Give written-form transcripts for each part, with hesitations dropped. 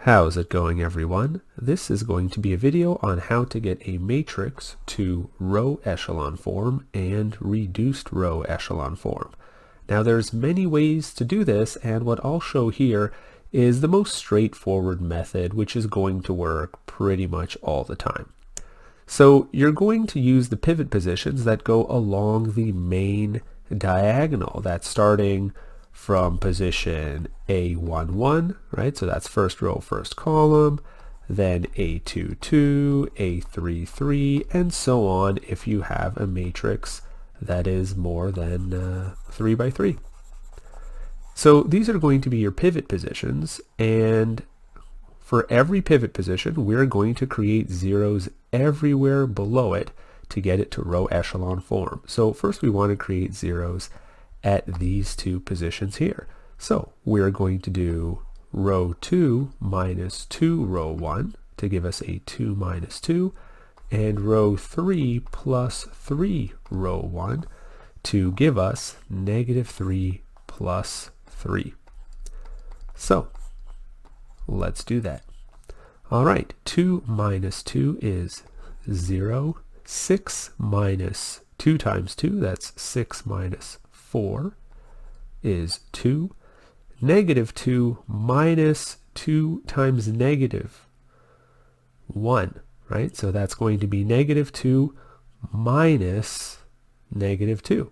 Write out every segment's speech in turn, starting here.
How's it going, everyone? This is going to be a video on how to get a matrix to row echelon form and reduced row echelon form. Now there's many ways to do this, and what I'll show here is the most straightforward method, which is going to work pretty much all the time. So you're going to use the pivot positions that go along the main diagonal. That's starting from position A11, right? So that's first row, first column, then A22, A33, and so on if you have a matrix that is more than 3 by 3. So these are going to be your pivot positions, and for every pivot position, we're going to create zeros everywhere below it to get it to row echelon form. So first we want to create zeros at these two positions here. So we're going to do row 2 minus 2 row 1 to give us a 2 minus 2, and row 3 plus 3 row 1 to give us negative 3 plus 3. So let's do that. All right, 2 minus 2 is 0. 6 minus 2 times 2, that's 6 minus 4 is 2. Negative 2 minus 2 times negative 1, right? So that's going to be negative 2 minus negative 2,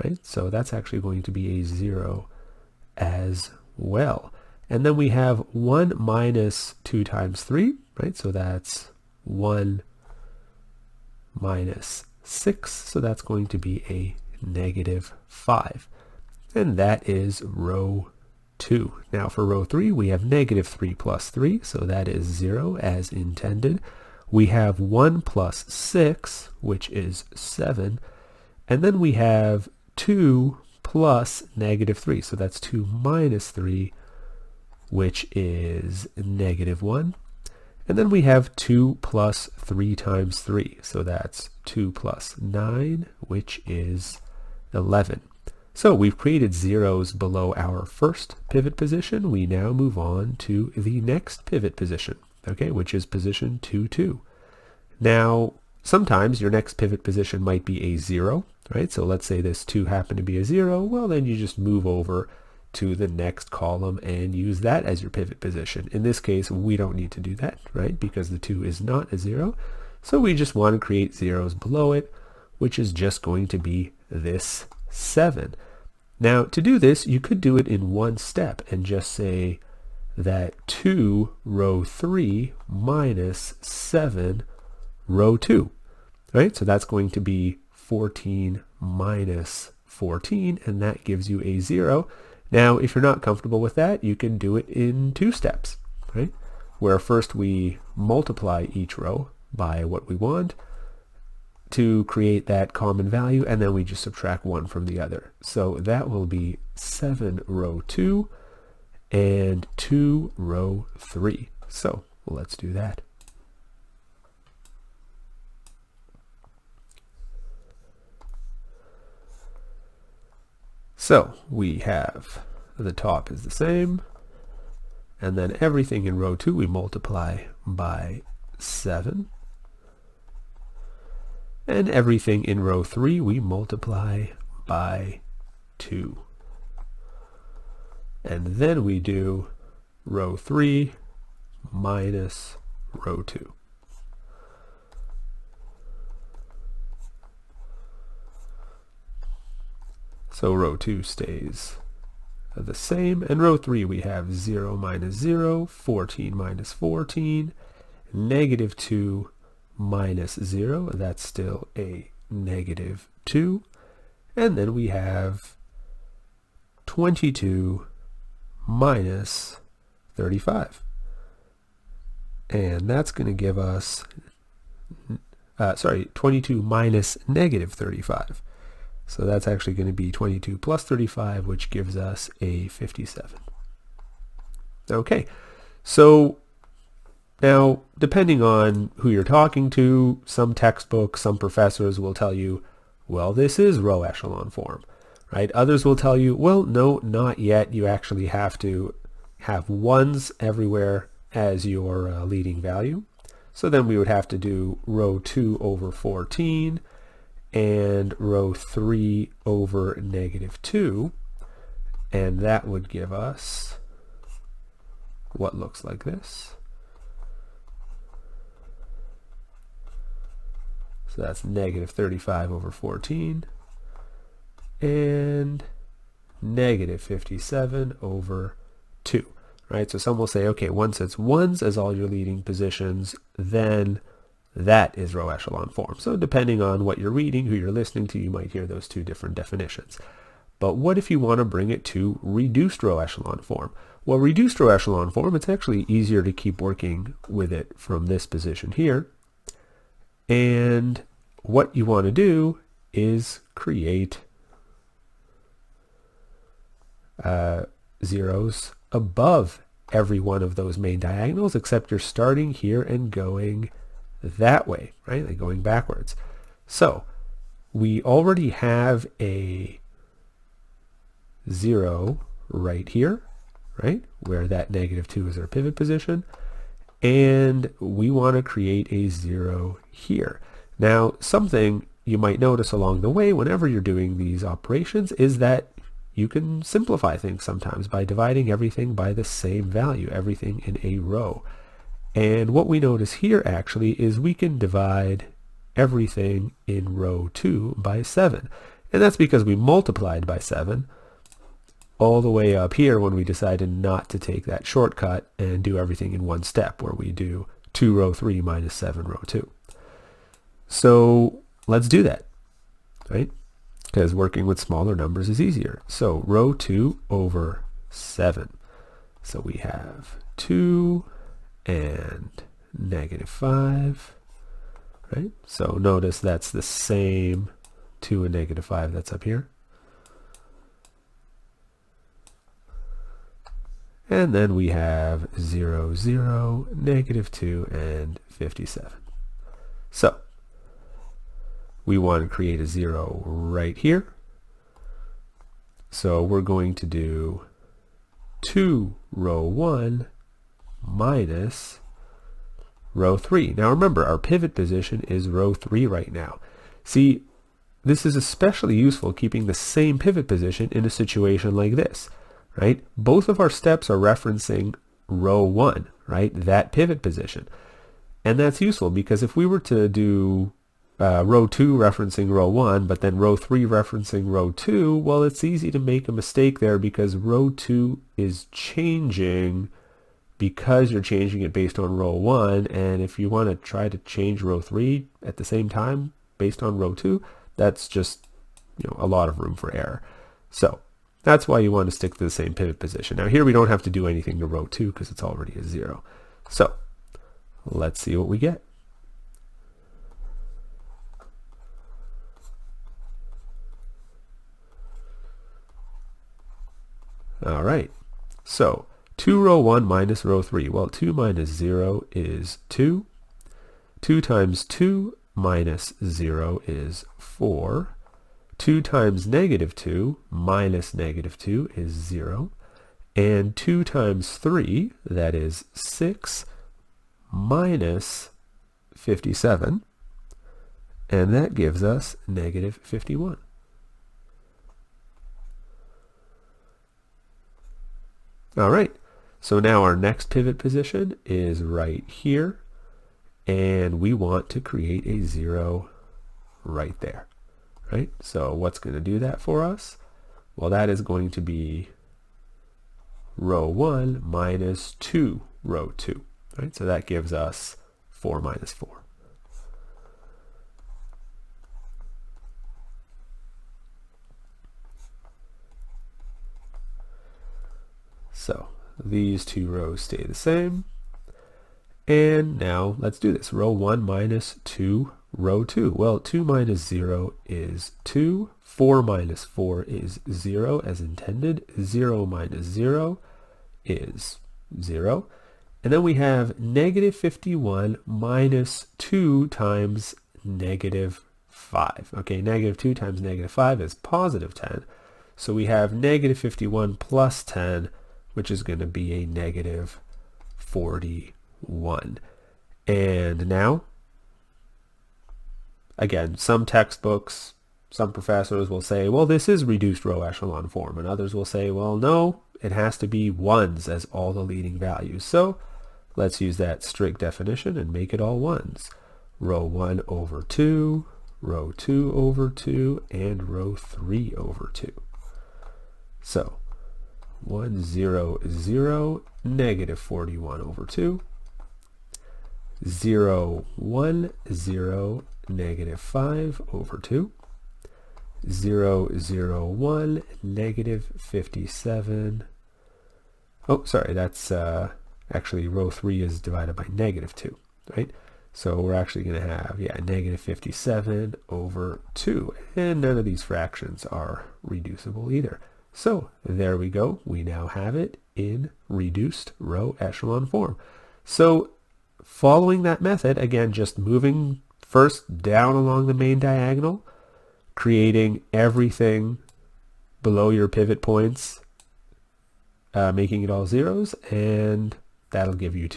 right? So that's actually going to be a 0 as well. And then we have 1 minus 2 times 3, right? So that's 1 minus 6, so that's going to be a negative 5. And that is row 2. Now for row 3, we have negative 3 plus 3, so that is 0 as intended. We have 1 plus 6, which is 7. And then we have 2 plus negative 3, so that's 2 minus 3, which is negative 1. And then we have 2 plus 3 times 3, so that's 2 plus 9, which is 11. So we've created zeros below our first pivot position. We now move on to the next pivot position, okay, which is position 2, 2. Now, sometimes your next pivot position might be a 0, right? So let's say this 2 happened to be a 0. Well, then you just move over to the next column and use that as your pivot position. In this case, we don't need to do that, right? Because the 2 is not a 0. So we just want to create zeros below it, which is just going to be this 7. Now, to do this, you could do it in one step and just say that 2 row 3 minus 7 row 2, right? So that's going to be 14 minus 14, and that gives you a 0. Now, if you're not comfortable with that, you can do it in 2 steps, right? Where first we multiply each row by what we want to create that common value, and then we just subtract 1 from the other. So that will be 7 row 2 and 2 row 3. So let's do that. So we have the top is the same, and then everything in row 2 we multiply by 7, and everything in row 3 we multiply by 2. And then we do row 3 minus row 2. So row 2 stays the same, and row 3 we have 0 minus 0, 14 minus 14, negative 2 minus 0, that's still a negative 2, and then we have 22 minus 35, and that's going to give us, 22 minus negative 35. So that's actually going to be 22 plus 35, which gives us a 57. Okay, so now depending on who you're talking to, some textbooks, some professors will tell you, well, this is row echelon form, right? Others will tell you, well, no, not yet. You actually have to have ones everywhere as your leading value. So then we would have to do row 2 over 14 and row 3 over -2, and that would give us what looks like this. So that's -35 over 14 and -57 over 2. Right? So some will say, okay, once it's ones as all your leading positions, then that is row echelon form. So depending on what you're reading, who you're listening to, you might hear those two different definitions. But what if you want to bring it to reduced row echelon form? Well, reduced row echelon form, it's actually easier to keep working with it from this position here. And what you want to do is create zeros above every one of those main diagonals, except you're starting here and going that way, right? Like going backwards. So we already have a 0 right here, right? Where that -2 is our pivot position. And we want to create a 0 here. Now, something you might notice along the way whenever you're doing these operations is that you can simplify things sometimes by dividing everything by the same value, everything in a row. And what we notice here actually is we can divide everything in row 2 by 7. And that's because we multiplied by 7 all the way up here when we decided not to take that shortcut and do everything in one step, where we do 2 row 3 minus 7 row 2. So let's do that, right? Because working with smaller numbers is easier. So row 2 over 7. So we have 2 and -5, right? So notice that's the same 2 and -5 that's up here. And then we have 0, 0, -2, and 57. So we want to create a 0 right here. So we're going to do 2 row 1 minus row 3. Now remember, our pivot position is row 3 right now. See, this is especially useful keeping the same pivot position in a situation like this, right? Both of our steps are referencing row 1, right? That pivot position. And that's useful because if we were to do row 2 referencing row 1, but then row 3 referencing row 2, well, it's easy to make a mistake there because row 2 is changing because you're changing it based on row 1, and if you want to try to change row 3 at the same time based on row 2, that's just, a lot of room for error. So that's why you want to stick to the same pivot position. Now here we don't have to do anything to row 2 because it's already a 0. So let's see what we get. All right, so 2 row 1 minus row 3. Well, 2 minus 0 is 2. 2 times 2 minus 0 is 4. 2 times -2 minus -2 is 0. And 2 times 3, that is 6, minus 57. And that gives us -51. All right, so now our next pivot position is right here, and we want to create a 0 right there, right? So what's going to do that for us? Well, that is going to be row 1 minus 2 row 2, right? So that gives us 4 minus 4. So these two rows stay the same. And now let's do this. Row 1 minus 2, row 2. Well, 2 minus 0 is 2. 4 minus 4 is 0 as intended. 0 minus 0 is 0. And then we have -51 minus 2 times -5. Okay, -2 times -5 is +10. So we have -51 plus 10, which is going to be a 41. And now, again, some textbooks, some professors will say, well, this is reduced row echelon form, and others will say, well, no, it has to be ones as all the leading values. So let's use that strict definition and make it all ones. Row 1 over 2, row 2 over 2, and row 3 over 2. So 1, 0, 0, negative 41 over 2, 0, 1, 0, negative 5 over 2, 0, 0, 1, negative 57. Oh, sorry, that's actually row 3 is divided by negative 2, right? So we're actually going to have, negative 57 over 2. And none of these fractions are reducible either. So there we go. We now have it in reduced row echelon form. So following that method, again, just moving first down along the main diagonal, creating everything below your pivot points, making it all zeros, and that'll get you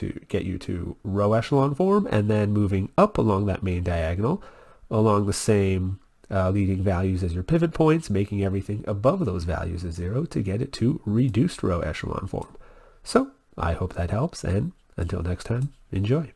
to row echelon form, and then moving up along that main diagonal along the same leading values as your pivot points, making everything above those values a 0 to get it to reduced row echelon form. So I hope that helps, and until next time, enjoy.